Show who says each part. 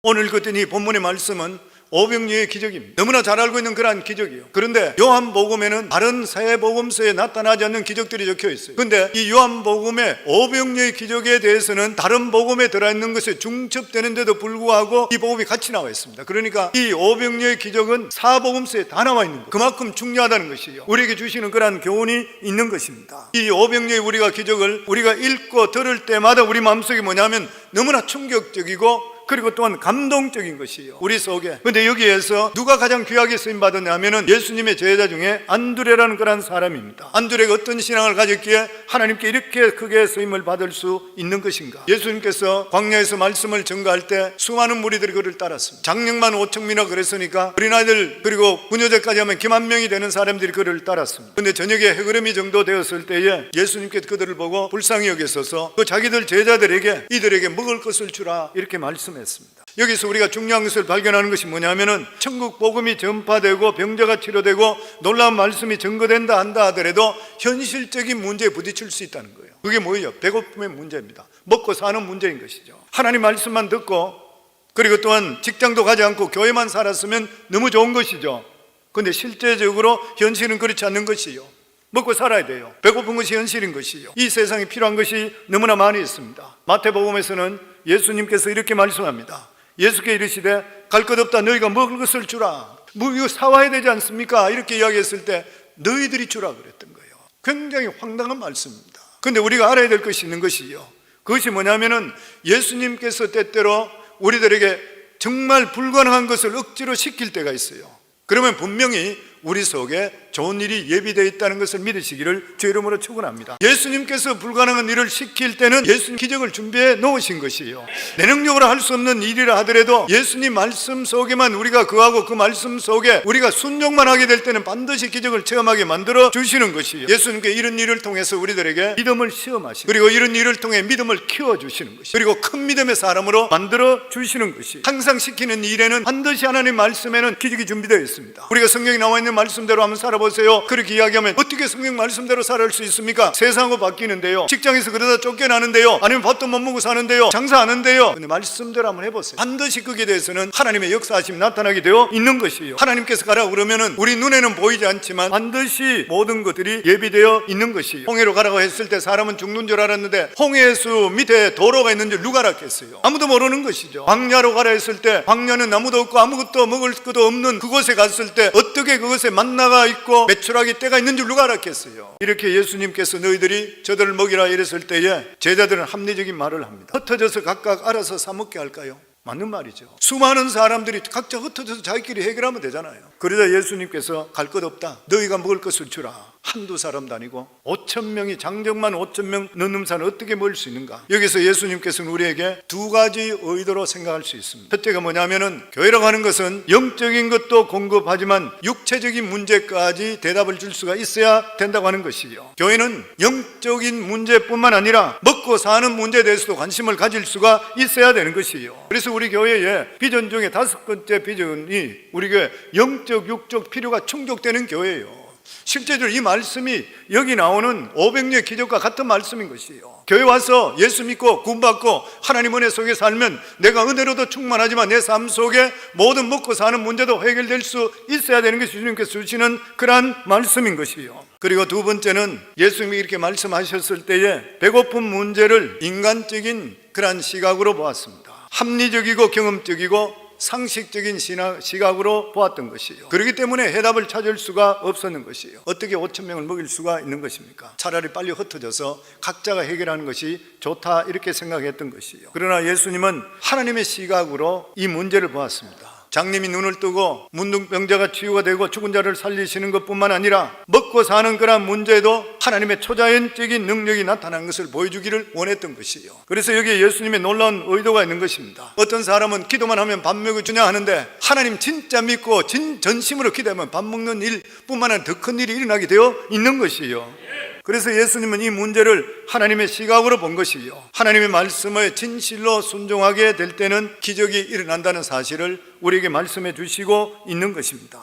Speaker 1: 오늘 읽었던 이 본문의 말씀은 오병이어의 기적입니다. 너무나 잘 알고 있는 그러한 기적이에요. 그런데 요한복음에는 다른 세 복음서에 나타나지 않는 기적들이 적혀 있어요. 그런데 이 요한복음의 오병이어의 기적에 대해서는 다른 복음에 들어있는 것에 중첩되는데도 불구하고 이 복음이 같이 나와 있습니다. 그러니까 이 오병이어의 기적은 사복음서에 다 나와 있는 거예요. 그만큼 중요하다는 것이에요. 우리에게 주시는 그러한 교훈이 있는 것입니다. 이 오병이어의 우리가 기적을 우리가 읽고 들을 때마다 우리 마음속에 뭐냐면 너무나 충격적이고 그리고 또한 감동적인 것이에요, 우리 속에. 그런데 여기에서 누가 가장 귀하게 쓰임받았냐 하면은 예수님의 제자 중에 안드레라는 그런 사람입니다. 안드레가 어떤 신앙을 가졌기에 하나님께 이렇게 크게 쓰임을 받을 수 있는 것인가? 예수님께서 광야에서 말씀을 전가할 때 수많은 무리들이 그를 따랐습니다. 장령만 5,000명이나 그랬으니까 어린아이들 그리고 부녀자까지 하면 기만 명이 되는 사람들이 그를 따랐습니다. 그런데 저녁에 해그름이 정도 되었을 때에 예수님께서 그들을 보고 불쌍히 여기셔서 그 자기들 제자들에게 이들에게 먹을 것을 주라 이렇게 말씀했습니다. 여기서 우리가 중요한 것을 발견하는 것이 뭐냐면은 천국 복음이 전파되고 병자가 치료되고 놀라운 말씀이 증거된다 한다 하더라도 현실적인 문제에 부딪힐 수 있다는 거예요. 그게 뭐예요? 배고픔의 문제입니다. 먹고 사는 문제인 것이죠. 하나님 말씀만 듣고 그리고 또한 직장도 가지 않고 교회만 살았으면 너무 좋은 것이죠. 그런데 실제적으로 현실은 그렇지 않는 것이요. 먹고 살아야 돼요. 배고픈 것이 현실인 것이요. 이 세상에 필요한 것이 너무나 많이 있습니다. 마태복음에서는 예수님께서 이렇게 말씀합니다. 예수께 이르시되 갈 것 없다 너희가 먹을 것을 주라. 뭐 이거 사와야 되지 않습니까? 이렇게 이야기했을 때 너희들이 주라 그랬던 거예요. 굉장히 황당한 말씀입니다. 그런데 우리가 알아야 될 것이 있는 것이요. 그것이 뭐냐면은 예수님께서 때때로 우리들에게 정말 불가능한 것을 억지로 시킬 때가 있어요. 그러면 분명히 우리 속에 좋은 일이 예비되어 있다는 것을 믿으시기를 주 이름으로 축원합니다. 예수님께서 불가능한 일을 시킬 때는 예수님 기적을 준비해 놓으신 것이에요. 내 능력으로 할 수 없는 일이라 하더라도 예수님 말씀 속에만 우리가 거하고 그 말씀 속에 우리가 순종만 하게 될 때는 반드시 기적을 체험하게 만들어 주시는 것이에요. 예수님께 이런 일을 통해서 우리들에게 믿음을 시험하시고 그리고 이런 일을 통해 믿음을 키워주시는 것이에요. 그리고 큰 믿음의 사람으로 만들어 주시는 것이에요. 항상 시키는 일에는 반드시 하나님 말씀에는 기적이 준비되어 있습니다. 우리가 성경에 나와 있는 말씀대로 한번 살아보세요. 그렇게 이야기하면 어떻게 성경 말씀대로 살아갈 수 있습니까? 세상은 바뀌는데요, 직장에서 그러다 쫓겨나는데요, 아니면 밥도 못 먹고 사는데요, 장사하는데요. 근데 말씀대로 한번 해보세요. 반드시 거기에 대해서는 하나님의 역사하심이 나타나게 되어 있는 것이에요. 하나님께서 가라고 그러면은 우리 눈에는 보이지 않지만 반드시 모든 것들이 예비되어 있는 것이에요. 홍해로 가라고 했을 때 사람은 죽는 줄 알았는데 홍해수 밑에 도로가 있는 줄 누가 알았겠어요? 아무도 모르는 것이죠. 광야로 가라 했을 때 광야는 아무도 없고 아무것도 먹을 것도 없는 그곳에 갔을 때 어떻게 그것에 만나가 있고 매출하기 때가 있는 줄 누가 알았겠어요? 이렇게 예수님께서 너희들이 저들을 먹이라 이랬을 때에 제자들은 합리적인 말을 합니다. 흩어져서 각각 알아서 사 먹게 할까요? 맞는 말이죠. 수많은 사람들이 각자 흩어져서 자기끼리 해결하면 되잖아요. 그러자 예수님께서 갈 것 없다 너희가 먹을 것을 주라. 한두 사람도 아니고 5,000명이 장정만 5,000명 넣는 산을 어떻게 먹을 수 있는가? 여기서 예수님께서는 우리에게 두 가지 의도로 생각할 수 있습니다. 첫째가 뭐냐면은 교회라고 하는 것은 영적인 것도 공급하지만 육체적인 문제까지 대답을 줄 수가 있어야 된다고 하는 것이요. 교회는 영적인 문제뿐만 아니라 먹고 사는 문제에 대해서도 관심을 가질 수가 있어야 되는 것이요. 그래서 우리 교회의 비전 중에 5번째 비전이 우리 교회 영적 육적 필요가 충족되는 교회예요. 실제적으로 이 말씀이 여기 나오는 500년 기적과 같은 말씀인 것이에요. 교회 와서 예수 믿고 구원받고 하나님 은혜 속에 살면 내가 은혜로도 충만하지만 내 삶 속에 모든 먹고 사는 문제도 해결될 수 있어야 되는 것이 주님께서 주시는 그러한 말씀인 것이에요. 그리고 두 번째는 예수님이 이렇게 말씀하셨을 때에 배고픈 문제를 인간적인 그러한 시각으로 보았습니다. 합리적이고 경험적이고 상식적인 시각으로 보았던 것이에요. 그렇기 때문에 해답을 찾을 수가 없었는 것이에요. 어떻게 5,000명을 먹일 수가 있는 것입니까? 차라리 빨리 흩어져서 각자가 해결하는 것이 좋다 이렇게 생각했던 것이에요. 그러나 예수님은 하나님의 시각으로 이 문제를 보았습니다. 장님이 눈을 뜨고 문둥병자가 치유가 되고 죽은 자를 살리시는 것뿐만 아니라 먹고 사는 그런 문제에도 하나님의 초자연적인 능력이 나타나는 것을 보여주기를 원했던 것이에요. 그래서 여기에 예수님의 놀라운 의도가 있는 것입니다. 어떤 사람은 기도만 하면 밥 먹여주냐 하는데 하나님 진짜 믿고 전심으로 기도하면 밥 먹는 일뿐만 아니라 더 큰 일이 일어나게 되어 있는 것이에요. 그래서 예수님은 이 문제를 하나님의 시각으로 본 것이요, 하나님의 말씀에 진실로 순종하게 될 때는 기적이 일어난다는 사실을 우리에게 말씀해 주시고 있는 것입니다.